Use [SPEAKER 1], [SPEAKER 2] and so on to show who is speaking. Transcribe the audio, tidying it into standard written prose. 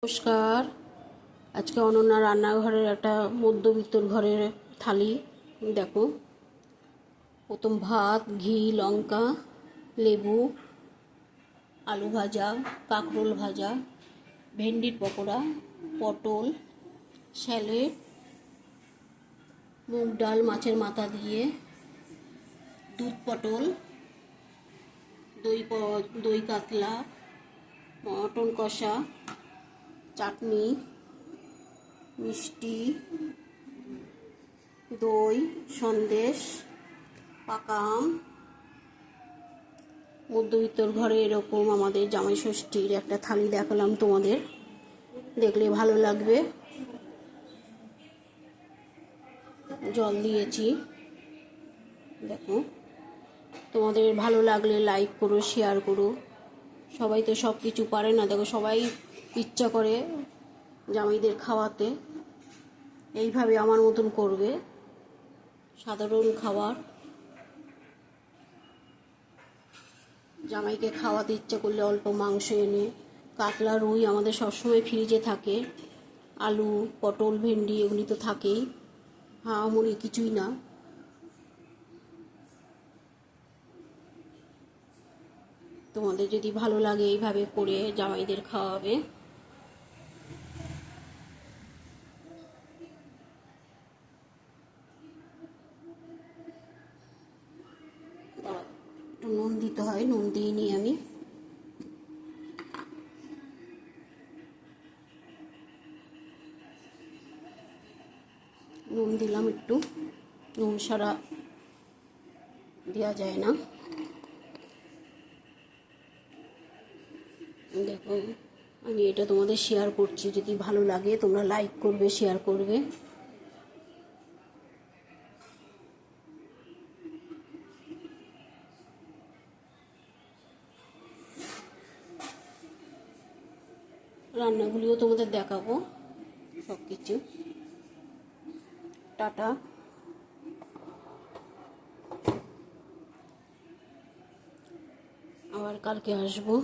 [SPEAKER 1] নমস্কার। আজকে অনন্যা রান্নাঘরের একটা মধ্যবিত্তর ঘরের থালি। দেখো, প্রথম ভাত, ঘি, লঙ্কা, লেবু, আলু ভাজা, কাঁকরোল ভাজা, ভেন্ডির পকোড়া, পটল, স্যালাড, মুগ ডাল মাছের মাথা দিয়ে, দুধ পটল, দই কাতলা, মটন কষা, চাটনি, মিষ্টি, দই, সন্দেশ, পাকা আম। মধ্যবিত্তর ঘরে এরকম আমাদের জামাই ষষ্ঠীর একটা থালি দেখালাম তোমাদের, দেখলে ভালো লাগবে। জল দিয়েছি, দেখো। তোমাদের ভালো লাগলে লাইক করো, শেয়ার করো। সবাই তো সব কিছু পারে না, দেখো সবাই ইচ্ছা করে জামাইদের খাওয়াতে। এইভাবে আমার মতন করবে, সাধারণ খাবার। জামাইকে খাওয়াতে ইচ্ছা করলে অল্প মাংস এনে, কাতলা, রুই আমাদের সবসময় ফ্রিজে থাকে, আলু, পটল, ভেন্ডি এগুলি তো থাকেই, হাঁড়ি কিছুই না। তোমাদের যদি ভালো লাগে এইভাবে করে জামাইদের খাওয়াবে। একটু নুন দিতে হয়, নুন দিইনি আমি। নুন দিলাম একটু, নুন ছাড়া দেওয়া যায় না। দেখো, আমি এটা তোমাদের শেয়ার করছি, যদি ভালো লাগে তোমরা লাইক করবে, শেয়ার করবে। রান্নাগুলিও তোমাদের দেখাবো সব কিছু। টাটা, আবার কালকে আসবো।